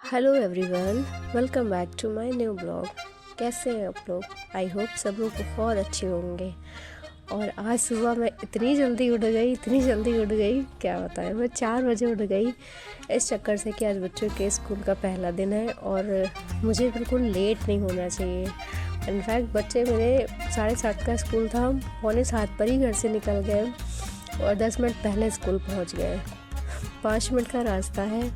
Hello everyone, welcome back to my new blog. कैसे हैं आप लोग? आई होप सब लोग बहुत अच्छे होंगे। और आज सुबह मैं इतनी जल्दी उठ गई क्या बताएं। मैं 4 बजे उठ गई इस चक्कर से कि आज बच्चों के स्कूल का पहला दिन है और मुझे बिल्कुल लेट नहीं होना चाहिए। इनफैक्ट बच्चे मेरे 7:30 का स्कूल था, 6:45 पर ही घर से निकल गए और 10 मिनट पहले स्कूल पहुंच गए। 5 मिनट का रास्ता है,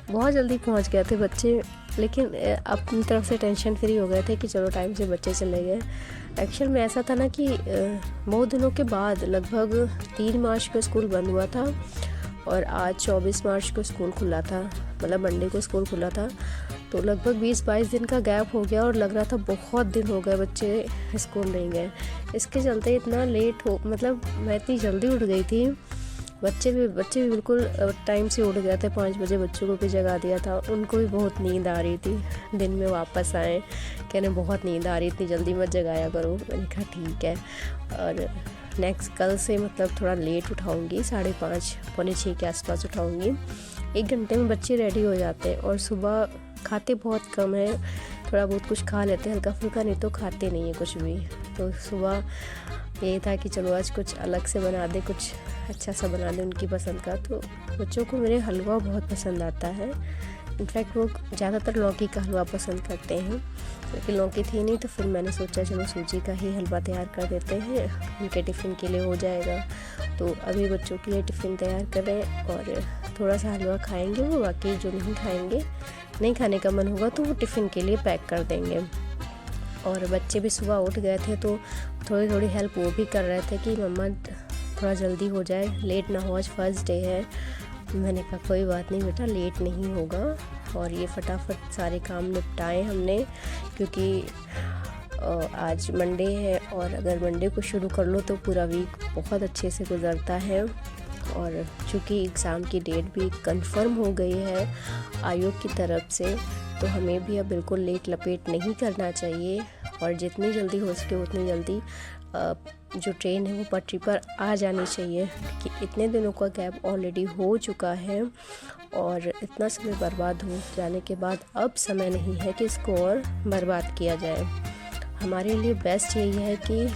बहुत जल्दी पहुंच गए थे बच्चे। लेकिन अपनी तरफ से टेंशन फ्री हो गए थे कि चलो टाइम से बच्चे चले गए। एक्चुअल में ऐसा था ना कि बहुत दिनों के बाद लगभग 3 मार्च को स्कूल बंद हुआ था और आज 24 मार्च को स्कूल खुला था, मतलब मंडे को स्कूल खुला था। तो लगभग 20-22 दिन का गैप हो गया और लग रहा था बहुत दिन हो गए बच्चे स्कूल नहीं गए। इसके चलते इतना लेट हो, मतलब मैं इतनी जल्दी उठ गई थी। बच्चे भी बिल्कुल टाइम से उठ गए थे। 5 बजे बच्चों को भी जगा दिया था। उनको भी बहुत नींद आ रही थी। दिन में वापस आए, कहने बहुत नींद आ रही, इतनी जल्दी मत जगाया करो। मैंने कहा ठीक है। और नेक्स्ट कल से मतलब थोड़ा लेट उठाऊंगी, 5:30 पौने 6 के आसपास उठाऊंगी। 1 घंटे में बच्चे रेडी हो जाते हैं और सुबह खाते बहुत कम है, थोड़ा बहुत कुछ खा लेते हैं हल्का फुल्का, नहीं तो खाते नहीं है कुछ भी। तो सुबह ये था कि चलो आज कुछ अलग से बना दे, कुछ अच्छा सा बना दे उनकी पसंद का। तो बच्चों को मेरे हलवा बहुत पसंद आता है। इनफैक्ट वो ज़्यादातर लौकी का हलवा पसंद करते हैं, लेकिन लौकी थी नहीं तो फिर मैंने सोचा चलो सूजी का ही हलवा तैयार कर देते हैं, उनके टिफ़िन के लिए हो जाएगा। तो अभी बच्चों के लिए टिफ़िन तैयार करें और थोड़ा सा हलवा खाएंगे वो, बाकी जो नहीं खाएंगे, नहीं खाने का मन होगा तो वो टिफ़िन के लिए पैक कर देंगे। और बच्चे भी सुबह उठ गए थे तो थोड़ी हेल्प वो भी कर रहे थे कि मम्मा थोड़ा जल्दी हो जाए, लेट ना हो, आज फर्स्ट डे है। मैंने कहा कोई बात नहीं बेटा, लेट नहीं होगा। और ये फटाफट सारे काम निपटाए हमने, क्योंकि आज मंडे है और अगर मंडे को शुरू कर लो तो पूरा वीक बहुत अच्छे से गुजरता है। और चूँकि एग्ज़ाम की डेट भी कंफर्म हो गई है आयोग की तरफ से, तो हमें भी अब बिल्कुल लेट लपेट नहीं करना चाहिए और जितनी जल्दी हो सके उतनी जल्दी जो ट्रेन है वो पटरी पर आ जानी चाहिए। कि इतने दिनों का गैप ऑलरेडी हो चुका है और इतना समय बर्बाद हो जाने के बाद अब समय नहीं है कि इसको और बर्बाद किया जाए। हमारे लिए बेस्ट यही है कि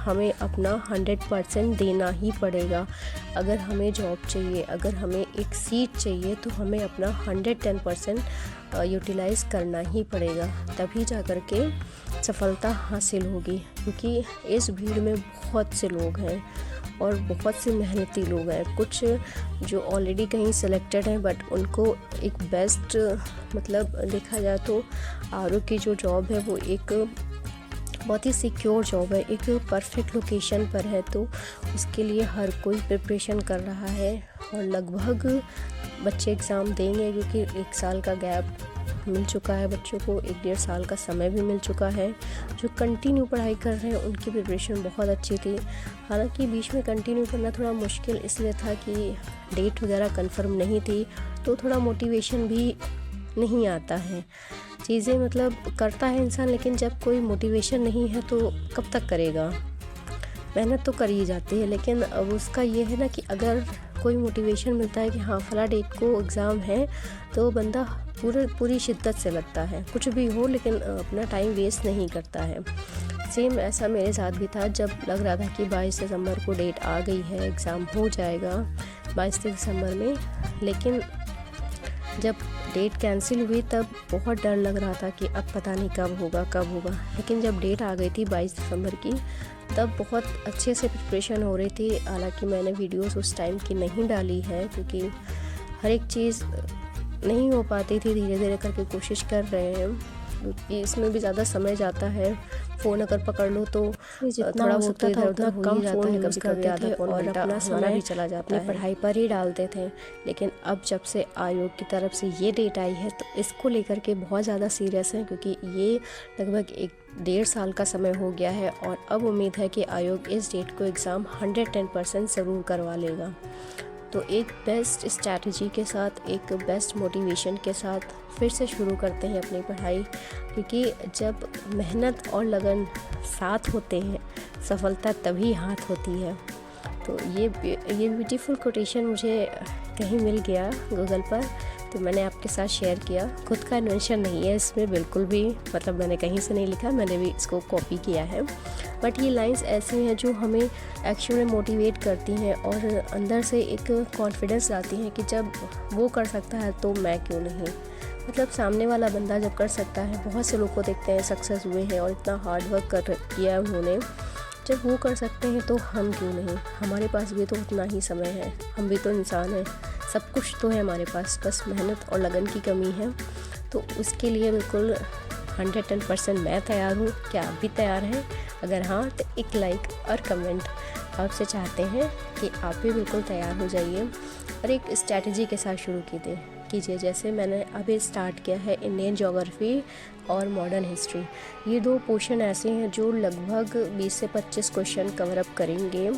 हमें अपना 100% देना ही पड़ेगा। अगर हमें जॉब चाहिए, अगर हमें एक सीट चाहिए, तो हमें अपना 110% यूटिलाइज़ करना ही पड़ेगा, तभी जा कर के सफलता हासिल होगी। क्योंकि इस भीड़ में बहुत से लोग हैं और बहुत से मेहनती लोग हैं। कुछ जो ऑलरेडी कहीं सेलेक्टेड हैं, बट उनको एक बेस्ट, मतलब देखा जाए तो आरोग्य की जो जॉब है वो एक बहुत ही सिक्योर जॉब है, एक परफेक्ट लोकेशन पर है। तो उसके लिए हर कोई प्रिपरेशन कर रहा है और लगभग बच्चे एग्ज़ाम देंगे, क्योंकि 1 साल का गैप मिल चुका है बच्चों को, 1-1.5 साल का समय भी मिल चुका है। जो कंटिन्यू पढ़ाई कर रहे हैं उनकी प्रिपरेशन बहुत अच्छी थी। हालांकि बीच में कंटिन्यू करना थोड़ा मुश्किल इसलिए था कि डेट वगैरह कंफर्म नहीं थी, तो थोड़ा मोटिवेशन भी नहीं आता है। चीज़ें मतलब करता है इंसान, लेकिन जब कोई मोटिवेशन नहीं है तो कब तक करेगा। मेहनत तो करी जाती है, लेकिन अब उसका ये है ना कि अगर कोई मोटिवेशन मिलता है कि हाँ फला डेट को एग्ज़ाम है, तो बंदा पूरी शिद्दत से लगता है, कुछ भी हो, लेकिन अपना टाइम वेस्ट नहीं करता है। सेम ऐसा मेरे साथ भी था जब लग रहा था कि 22 दिसंबर को डेट आ गई है, एग्ज़ाम हो जाएगा 22 दिसंबर में। लेकिन जब डेट कैंसिल हुई तब बहुत डर लग रहा था कि अब पता नहीं कब होगा। लेकिन जब डेट आ गई थी 22 दिसंबर की, तब बहुत अच्छे से प्रिपरेशन हो रही थी। हालांकि मैंने वीडियोस उस टाइम की नहीं डाली है, क्योंकि हर एक चीज़ नहीं हो पाती थी, धीरे धीरे करके कोशिश कर रहे हैं। क्योंकि इसमें भी ज़्यादा समय जाता है, फ़ोन अगर पकड़ लो तो थोड़ा बहुत तो इधर उधर कम फ़ोन यूज़ करते थे और अपना समय भी चला जाता है, पढ़ाई पर ही डालते थे। लेकिन अब जब से आयोग की तरफ से ये डेट आई है तो इसको लेकर के बहुत ज़्यादा सीरियस हैं, क्योंकि ये लगभग 1-1.5 साल का समय हो गया है और अब उम्मीद है कि आयोग इस डेट को एग्ज़ाम 110% ज़रूर करवा लेगा। तो एक बेस्ट स्ट्रैटेजी के साथ, एक बेस्ट मोटिवेशन के साथ फिर से शुरू करते हैं अपनी पढ़ाई, क्योंकि जब मेहनत और लगन साथ होते हैं सफलता तभी हाथ होती है। तो ये ब्यूटीफुल कोटेशन मुझे कहीं मिल गया गूगल पर, तो जो मैंने आपके साथ शेयर किया खुद का इन्वेंशन नहीं है इसमें बिल्कुल भी, मतलब मैंने कहीं से नहीं लिखा, मैंने भी इसको कॉपी किया है। बट ये लाइंस ऐसी हैं जो हमें एक्चुअली मोटिवेट करती हैं और अंदर से एक कॉन्फिडेंस लाती हैं कि जब वो कर सकता है तो मैं क्यों नहीं। मतलब सामने वाला बंदा जब कर सकता है, बहुत से लोग को देखते हैं सक्सेस हुए हैं और इतना हार्ड वर्क किया उन्होंने, जब वो कर सकते हैं तो हम क्यों नहीं। हमारे पास भी तो उतना ही समय है, हम भी तो इंसान हैं, सब कुछ तो है हमारे पास, बस मेहनत और लगन की कमी है। तो उसके लिए बिल्कुल 110% मैं तैयार हूँ। क्या आप भी तैयार हैं? अगर हाँ तो एक लाइक और कमेंट आपसे चाहते हैं कि आप भी बिल्कुल तैयार हो जाइए और एक स्ट्रैटेजी के साथ शुरू कीजिए। जैसे मैंने अभी स्टार्ट किया है इंडियन ज्योग्राफी और मॉडर्न हिस्ट्री। ये 2 पोर्शन ऐसे हैं जो लगभग 20 से 25 क्वेश्चन कवर अप करेंगे,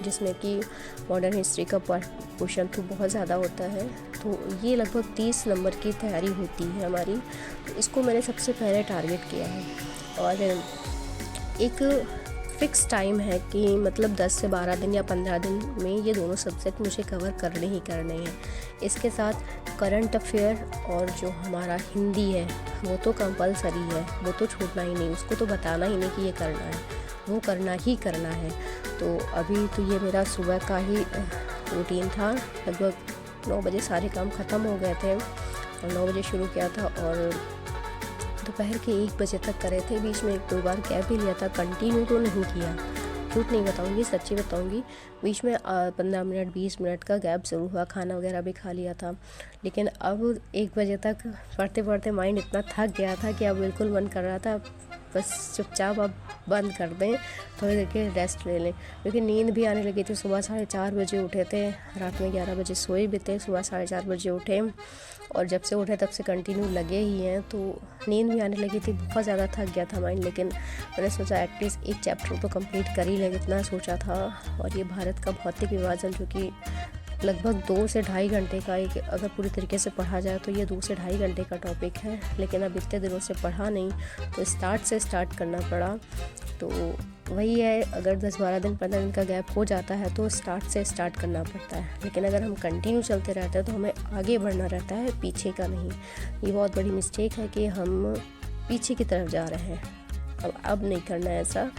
जिसमें कि मॉडर्न हिस्ट्री का पोर्शन तो बहुत ज़्यादा होता है, तो ये लगभग 30 नंबर की तैयारी होती है हमारी। तो इसको मैंने सबसे पहले टारगेट किया है और एक फ़िक्स टाइम है कि मतलब 10 से 12 दिन या 15 दिन में ये दोनों सब्जेक्ट मुझे कवर करने ही करने हैं। इसके साथ करंट अफेयर और जो हमारा हिंदी है वो तो कंपलसरी है, वो तो छूटना ही नहीं, उसको तो बताना ही नहीं कि ये करना है, वो करना ही करना है। तो अभी तो ये मेरा सुबह का ही रूटीन था, लगभग 9 बजे सारे काम ख़त्म हो गए थे और 9 बजे शुरू किया था और दोपहर के 1 बजे तक करे थे। बीच में 1-2 बार गैप भी लिया था, कंटिन्यू तो नहीं किया, झूठ नहीं बताऊंगी, सच्ची बताऊंगी। बीच में 15 मिनट 20 मिनट का गैप ज़रूर हुआ, खाना वगैरह भी खा लिया था। लेकिन अब 1 बजे तक पढ़ते पढ़ते माइंड इतना थक गया था कि अब बिल्कुल मन कर रहा था बस चुपचाप अब बंद कर दें, थोड़ी देर के रेस्ट ले लें, क्योंकि नींद भी आने लगी थी। सुबह 4:30 बजे उठे थे, रात में 11 बजे सोए भी थे, सुबह 4:30 बजे उठे और जब से उठे तब से कंटिन्यू लगे ही हैं, तो नींद भी आने लगी थी, बहुत ज़्यादा थक गया था माइंड। लेकिन मैंने सोचा एटलीस्ट एक चैप्टर तो कंप्लीट कर ही लें, इतना सोचा था। और ये भारत का भौतिक विभाजन जो कि लगभग 2 से ढाई घंटे का, एक अगर पूरी तरीके से पढ़ा जाए तो ये 2 से ढाई घंटे का टॉपिक है। लेकिन अब इतने दिनों से पढ़ा नहीं तो स्टार्ट करना पड़ा। तो वही है, अगर 10-12 दिन 15 दिन का गैप हो जाता है तो स्टार्ट करना पड़ता है। लेकिन अगर हम कंटिन्यू चलते रहते हैं तो हमें आगे बढ़ना रहता है, पीछे का नहीं। ये बहुत बड़ी मिस्टेक है कि हम पीछे की तरफ जा रहे हैं। अब नहीं करना है ऐसा,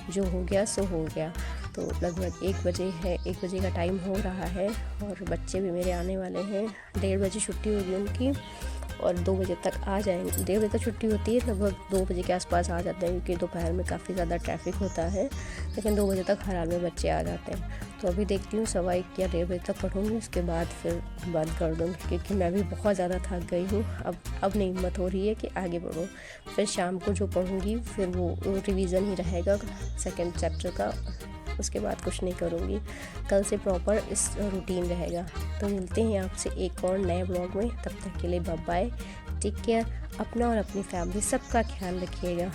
जो हो गया सो हो गया। तो लगभग 1 बजे है, 1 बजे का टाइम हो रहा है और बच्चे भी मेरे आने वाले हैं। 1:30 बजे छुट्टी होगी उनकी और 2 बजे तक आ जाएंगे। 1:30 बजे तक छुट्टी होती है, लगभग 2 बजे के आसपास आ जाते हैं, क्योंकि दोपहर में काफ़ी ज़्यादा ट्रैफिक होता है। लेकिन 2 बजे तक हर हाल में बच्चे आ जाते हैं। तो अभी देखती हूँ 1:15 या 1:30 बजे तक पढ़ूँगी, उसके बाद फिर बंद कर दूँगी, क्योंकि मैं भी बहुत ज़्यादा थक गई हूँ। अब नहीं हिम्मत हो रही है कि आगे बढ़ूँ। फिर शाम को जो पढ़ूँगी फिर वो रिवीज़न ही रहेगा 2nd चैप्टर का, उसके बाद कुछ नहीं करूँगी। कल से प्रॉपर इस रूटीन रहेगा। तो मिलते हैं आपसे एक और नए ब्लॉग में, तब तक के लिए बाय बाय, टेक केयर, अपना और अपनी फैमिली सबका ख्याल रखिएगा।